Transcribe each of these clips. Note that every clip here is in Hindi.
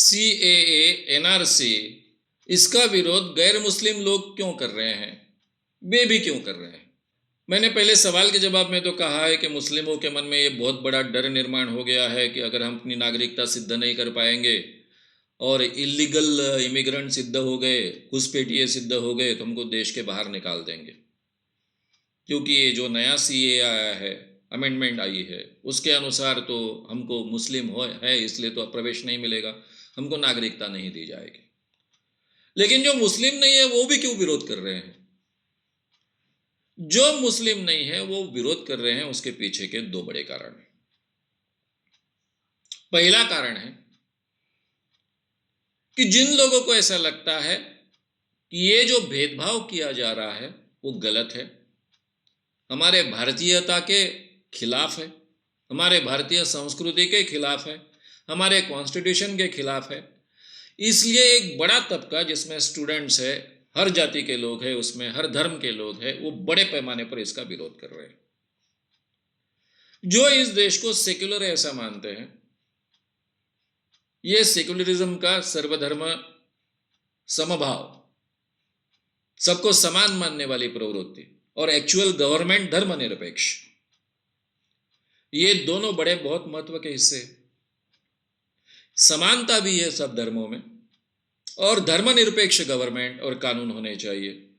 सीएए, एनआरसी, इसका विरोध गैर मुस्लिम लोग क्यों कर रहे हैं? वे भी क्यों कर रहे हैं? मैंने पहले सवाल के जवाब में तो कहा है कि मुस्लिमों के मन में ये बहुत बड़ा डर निर्माण हो गया है कि अगर हम अपनी नागरिकता सिद्ध नहीं कर पाएंगे और इलीगल इमिग्रेंट सिद्ध हो गए, घुसपैठिए सिद्ध हो गए, तो हमको देश के बाहर निकाल देंगे। क्योंकि ये जो नया सीए आया है, अमेंडमेंट आई है, उसके अनुसार तो हमको मुस्लिम हो है इसलिए तो प्रवेश नहीं मिलेगा, हमको नागरिकता नहीं दी जाएगी। लेकिन जो मुस्लिम नहीं है वो भी क्यों विरोध कर रहे हैं? जो मुस्लिम नहीं है वो विरोध कर रहे हैं, उसके पीछे के दो बड़े कारण हैं। पहला कारण है कि जिन लोगों को ऐसा लगता है कि ये जो भेदभाव किया जा रहा है वो गलत है, हमारे भारतीयता के खिलाफ है, हमारे भारतीय संस्कृति के खिलाफ है, हमारे कॉन्स्टिट्यूशन के खिलाफ है, इसलिए एक बड़ा तबका जिसमें स्टूडेंट्स है, हर जाति के लोग हैं, उसमें हर धर्म के लोग हैं, वो बड़े पैमाने पर इसका विरोध कर रहे हैं। जो इस देश को सेक्युलर ऐसा मानते हैं, ये सेक्युलरिज्म का सर्वधर्म समभाव, सबको समान मानने वाली प्रवृत्ति और एक्चुअल गवर्नमेंट धर्मनिरपेक्ष, ये दोनों बड़े बहुत महत्व के हिस्से। समानता भी है सब धर्मों में और धर्मनिरपेक्ष गवर्नमेंट और कानून होने चाहिए,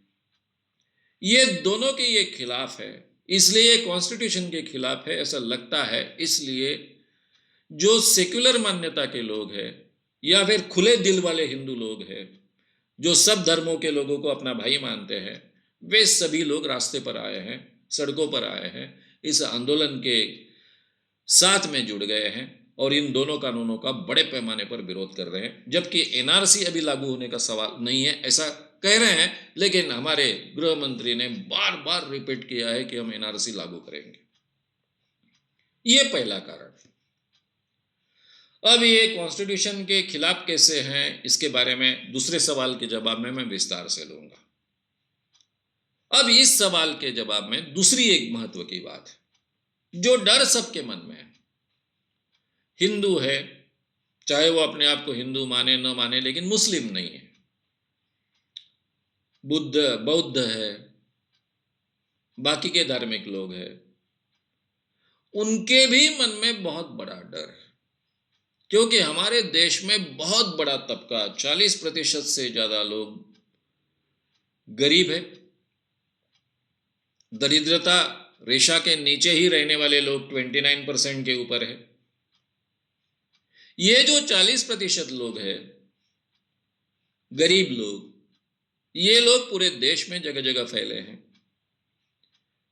ये दोनों के ये खिलाफ है, इसलिए कॉन्स्टिट्यूशन के खिलाफ है ऐसा लगता है। इसलिए जो सेक्युलर मान्यता के लोग हैं या फिर खुले दिल वाले हिंदू लोग हैं, जो सब धर्मों के लोगों को अपना भाई मानते हैं, वे सभी लोग रास्ते पर आए हैं, सड़कों पर आए हैं, इस आंदोलन के साथ में जुड़ गए हैं और इन दोनों कानूनों का बड़े पैमाने पर विरोध कर रहे हैं। जबकि एनआरसी अभी लागू होने का सवाल नहीं है ऐसा कह रहे हैं, लेकिन हमारे गृह मंत्री ने बार बार रिपीट किया है कि हम एनआरसी लागू करेंगे। ये पहला कारण। अब ये कॉन्स्टिट्यूशन के खिलाफ कैसे हैं, इसके बारे में दूसरे सवाल के जवाब में मैं विस्तार से लूंगा। अब इस सवाल के जवाब में दूसरी एक महत्व की बात है, जो डर सबके मन में है। हिंदू है, चाहे वो अपने आप को हिंदू माने न माने, लेकिन मुस्लिम नहीं है, बौद्ध है, बाकी के धार्मिक लोग हैं, उनके भी मन में बहुत बड़ा डर है। क्योंकि हमारे देश में बहुत बड़ा तबका, 40% से ज्यादा लोग गरीब है, दरिद्रता रेखा के नीचे ही रहने वाले लोग 29% के ऊपर है। ये जो 40% लोग हैं, गरीब लोग, ये लोग पूरे देश में जगह जगह फैले हैं,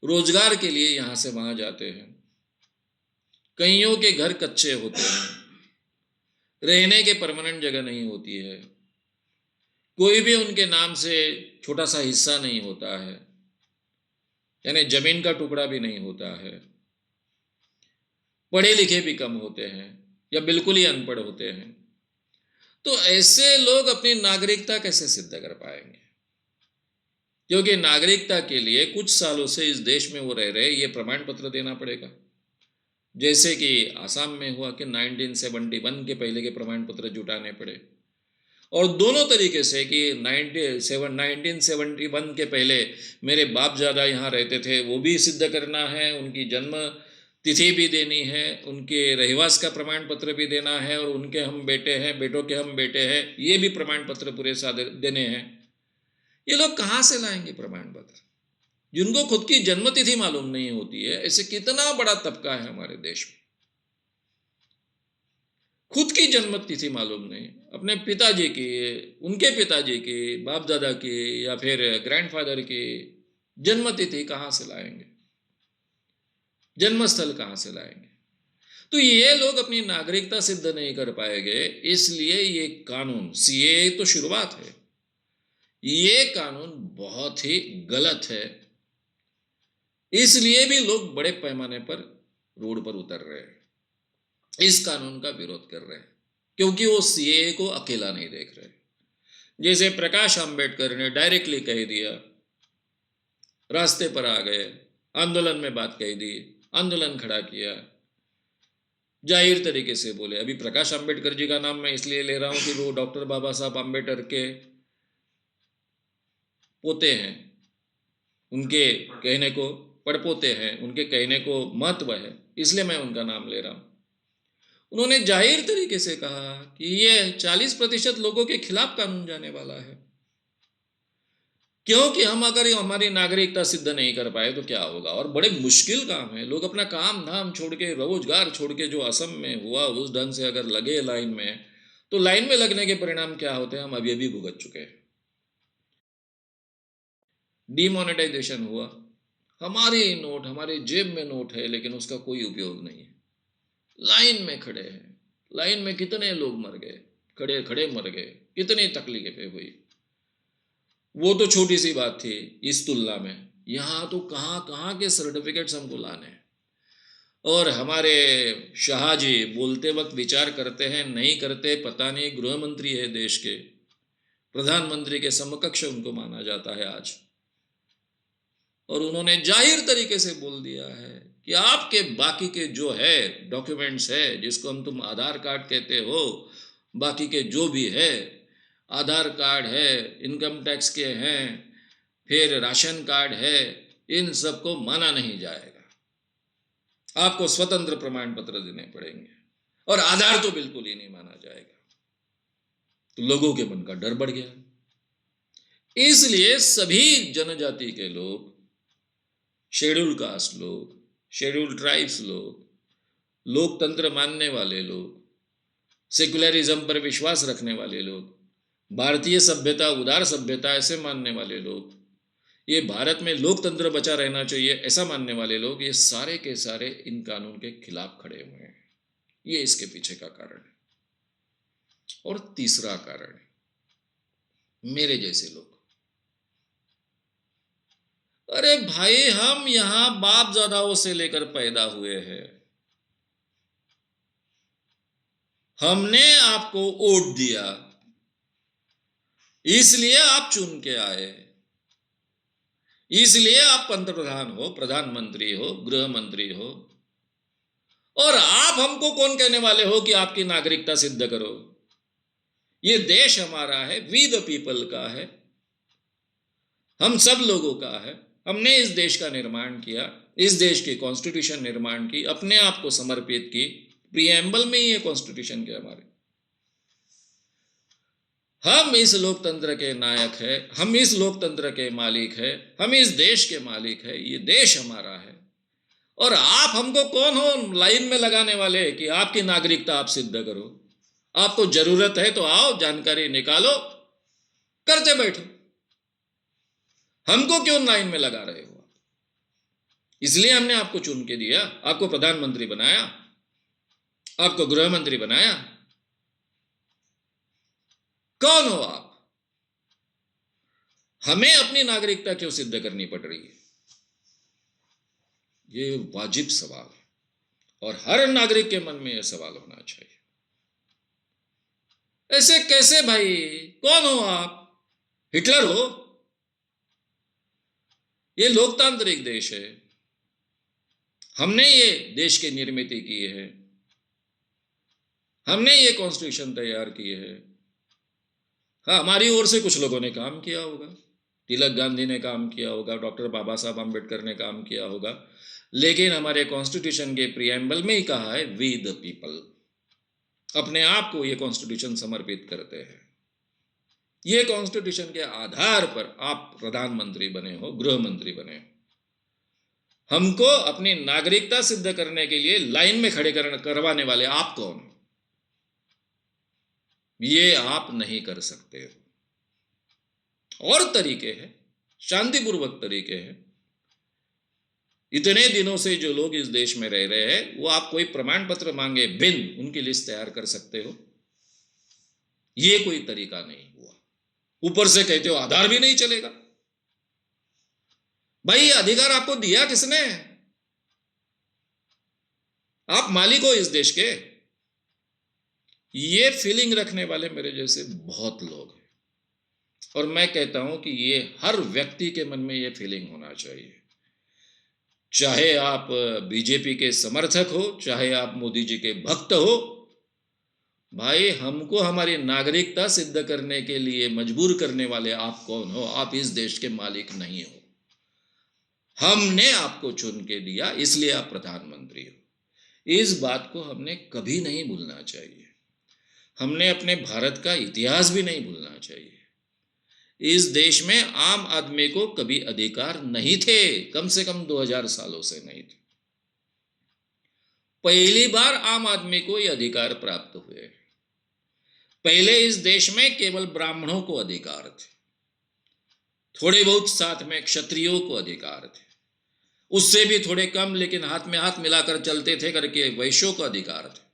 रोजगार के लिए यहां से वहां जाते हैं, कईयों के घर कच्चे होते हैं, रहने के परमानेंट जगह नहीं होती है, कोई भी उनके नाम से छोटा सा हिस्सा नहीं होता है, यानी जमीन का टुकड़ा भी नहीं होता है, पढ़े लिखे भी कम होते हैं या बिल्कुल ही अनपढ़ होते हैं। तो ऐसे लोग अपनी नागरिकता कैसे सिद्ध कर पाएंगे? क्योंकि नागरिकता के लिए कुछ सालों से इस देश में वो रह रहे, ये प्रमाण पत्र देना पड़ेगा। जैसे कि आसाम में हुआ कि 1971 के पहले के प्रमाण पत्र जुटाने पड़े, और दोनों तरीके से कि 1971 के पहले मेरे बाप ज़्यादा यहाँ रहते थे वो भी सिद्ध करना है, उनकी जन्म तिथि भी देनी है, उनके रहवास का प्रमाण पत्र भी देना है, और उनके हम बेटे हैं, बेटों के हम बेटे हैं, ये भी प्रमाण पत्र पूरे साथ देने हैं। ये लोग कहाँ से लाएंगे प्रमाण पत्र, जिनको खुद की जन्म तिथि मालूम नहीं होती है? ऐसे कितना बड़ा तबका है हमारे देश में, खुद की जन्म तिथि मालूम नहीं, अपने पिताजी की, उनके पिताजी की, बाप दादा की, या फिर ग्रैंडफादर की जन्म तिथि कहाँ से लाएंगे, जन्मस्थल कहाँ से लाएंगे? तो ये लोग अपनी नागरिकता सिद्ध नहीं कर पाएंगे। इसलिए ये कानून, सीएए तो शुरुआत है, ये कानून बहुत ही गलत है, इसलिए भी लोग बड़े पैमाने पर रोड पर उतर रहे हैं, इस कानून का विरोध कर रहे हैं, क्योंकि वो सीएए को अकेला नहीं देख रहे। जैसे प्रकाश आंबेडकर ने डायरेक्टली कह दिया, रास्ते पर आ गए, आंदोलन में बात कह दी, आंदोलन खड़ा किया, जाहिर तरीके से बोले। अभी प्रकाश आंबेडकर जी का नाम मैं इसलिए ले रहा हूं कि वो डॉक्टर बाबा साहब आंबेडकर के पोते हैं, उनके कहने को पड़पोते हैं, उनके कहने को महत्व है, इसलिए मैं उनका नाम ले रहा हूं। उन्होंने जाहिर तरीके से कहा कि ये 40% लोगों के खिलाफ कानून जाने वाला है, क्योंकि हम अगर हमारी नागरिकता सिद्ध नहीं कर पाए तो क्या होगा। और बड़े मुश्किल काम है, लोग अपना काम धाम छोड़ के, रोजगार छोड़ के, जो असम में हुआ उस ढंग से अगर लगे लाइन में, तो लाइन में लगने के परिणाम क्या होते हैं हम अभी अभी भुगत चुके हैं। डीमोनेटाइजेशन हुआ, हमारी नोट, हमारे जेब में नोट है, लेकिन उसका कोई उपयोग नहीं है। लाइन में खड़े हैं, लाइन में कितने लोग मर गए, खड़े खड़े मर गए, कितनी तकलीफें हुई। वो तो छोटी सी बात थी इस तुलना में। यहाँ तो कहाँ कहाँ के सर्टिफिकेट्स हमको लाने हैं। और हमारे शाह जी बोलते वक्त विचार करते हैं, नहीं करते पता नहीं, गृह मंत्री है देश के, प्रधानमंत्री के समकक्ष उनको माना जाता है आज। और उन्होंने जाहिर तरीके से बोल दिया है कि आपके बाकी के जो है डॉक्यूमेंट्स है, जिसको हम तुम आधार कार्ड कहते हो, बाकी के जो भी है, आधार कार्ड है, इनकम टैक्स के हैं, फिर राशन कार्ड है, इन सबको माना नहीं जाएगा। आपको स्वतंत्र प्रमाण पत्र देने पड़ेंगे, और आधार तो बिल्कुल ही नहीं माना जाएगा। तो लोगों के मन का डर बढ़ गया। इसलिए सभी जनजाति के लोग, शेड्यूल कास्ट लोग, शेड्यूल ट्राइब्स लोग, लोकतंत्र मानने वाले लोग, सेकुलरिज्म पर विश्वास रखने वाले लोग, भारतीय सभ्यता उदार सभ्यता ऐसे मानने वाले लोग, ये भारत में लोकतंत्र बचा रहना चाहिए ऐसा मानने वाले लोग, ये सारे के सारे इन कानून के खिलाफ खड़े हुए हैं। ये इसके पीछे का कारण है। और तीसरा कारण है मेरे जैसे लोग। अरे भाई, हम यहां बाप दादाओं से लेकर पैदा हुए हैं, हमने आपको वोट दिया, इसलिए आप चुन के आए, इसलिए आप पंतप्रधान हो, प्रधानमंत्री हो, गृह मंत्री हो। और आप हमको कौन कहने वाले हो कि आपकी नागरिकता सिद्ध करो। ये देश हमारा है, वी द पीपल का है, हम सब लोगों का है। हमने इस देश का निर्माण किया, इस देश की कॉन्स्टिट्यूशन निर्माण की, अपने आप को समर्पित की। प्रीएम्बल में ही ये कॉन्स्टिट्यूशन के हमारे, हम इस लोकतंत्र के नायक है, हम इस लोकतंत्र के मालिक है, हम इस देश के मालिक है, ये देश हमारा है। और आप हमको कौन हो लाइन में लगाने वाले कि आपकी नागरिकता आप सिद्ध करो। आपको जरूरत है तो आओ, जानकारी निकालो, करते बैठो। हमको क्यों लाइन में लगा रहे हो। इसलिए हमने आपको चुन के दिया, आपको प्रधानमंत्री बनाया, आपको गृह मंत्री बनाया। कौन हो आप। हमें अपनी नागरिकता क्यों सिद्ध करनी पड़ रही है। ये वाजिब सवाल है, और हर नागरिक के मन में यह सवाल होना चाहिए। ऐसे कैसे भाई, कौन हो आप, हिटलर हो। ये लोकतांत्रिक देश है, हमने ये देश की निर्मित की है, हमने ये कॉन्स्टिट्यूशन तैयार की है। हाँ, हमारी ओर से कुछ लोगों ने काम किया होगा, तिलक गांधी ने काम किया होगा, डॉक्टर बाबा साहब आंबेडकर ने काम किया होगा, लेकिन हमारे कॉन्स्टिट्यूशन के प्रीएम्बल में ही कहा है वी द पीपल। अपने आप को ये कॉन्स्टिट्यूशन समर्पित करते हैं। ये कॉन्स्टिट्यूशन के आधार पर आप प्रधानमंत्री बने हो, गृह मंत्री बने हो। हमको अपनी नागरिकता सिद्ध करने के लिए लाइन में खड़े करवाने वाले आप कौन हो। ये आप नहीं कर सकते हो। और तरीके हैं, शांतिपूर्वक तरीके हैं। इतने दिनों से जो लोग इस देश में रह रहे हैं, वो आप कोई प्रमाण पत्र मांगे बिन उनकी लिस्ट तैयार कर सकते हो। ये कोई तरीका नहीं हुआ। ऊपर से कहते हो आधार भी नहीं चलेगा। भाई, अधिकार आपको दिया किसने। आप मालिक हो इस देश के। ये फीलिंग रखने वाले मेरे जैसे बहुत लोग हैं, और मैं कहता हूं कि ये हर व्यक्ति के मन में ये फीलिंग होना चाहिए चाहे आप बीजेपी के समर्थक हो, चाहे आप मोदी जी के भक्त हो, भाई हमको हमारी नागरिकता सिद्ध करने के लिए मजबूर करने वाले आप कौन हो? आप इस देश के मालिक नहीं हो। हमने आपको चुन के दिया, इसलिए आप प्रधानमंत्री हो। इस बात को हमने कभी नहीं भूलना चाहिए। हमने अपने भारत का इतिहास भी नहीं भूलना चाहिए। इस देश में आम आदमी को कभी अधिकार नहीं थे, कम से कम 2000 सालों से नहीं थे। पहली बार आम आदमी को ये अधिकार प्राप्त हुए। पहले इस देश में केवल ब्राह्मणों को अधिकार थे, थोड़े बहुत साथ में क्षत्रियों को अधिकार थे, उससे भी थोड़े कम, लेकिन हाथ में हाथ मिलाकर चलते थे करके वैश्यों को अधिकार थे।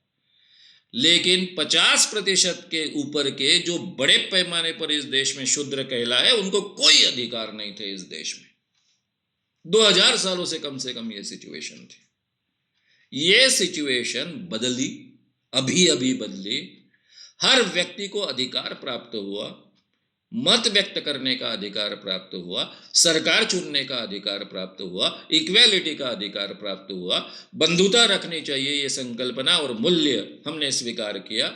लेकिन 50% के ऊपर के जो बड़े पैमाने पर इस देश में शूद्र कहलाए, उनको कोई अधिकार नहीं थे इस देश में। 2000 सालों से कम ये सिचुएशन थी। ये सिचुएशन बदली, अभी अभी बदली। हर व्यक्ति को अधिकार प्राप्त हुआ, मत व्यक्त करने का अधिकार प्राप्त हुआ, सरकार चुनने का अधिकार प्राप्त हुआ, इक्वेलिटी का अधिकार प्राप्त हुआ, बंधुता रखनी चाहिए ये संकल्पना और मूल्य हमने स्वीकार किया।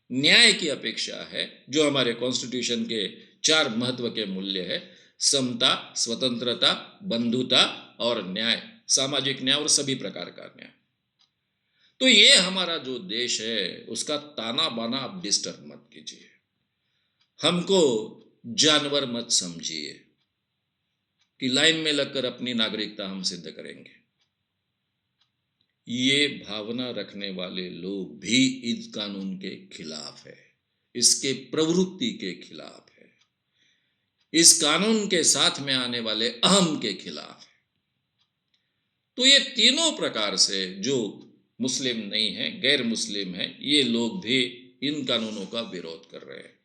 न्याय की अपेक्षा है, जो हमारे कॉन्स्टिट्यूशन के 4 महत्व के मूल्य है: समता, स्वतंत्रता, बंधुता और न्याय, सामाजिक न्याय और सभी प्रकार का न्याय। तो ये हमारा जो देश है, उसका ताना बाना आप डिस्टर्ब मत कीजिए। हमको जानवर मत समझिए कि लाइन में लगकर अपनी नागरिकता हम सिद्ध करेंगे। ये भावना रखने वाले लोग भी इस कानून के खिलाफ है, इसके प्रवृत्ति के खिलाफ है, इस कानून के साथ में आने वाले अहम के खिलाफ है। तो ये तीनों प्रकार से जो मुस्लिम नहीं है, गैर मुस्लिम है, ये लोग भी इन कानूनों का विरोध कर रहे हैं।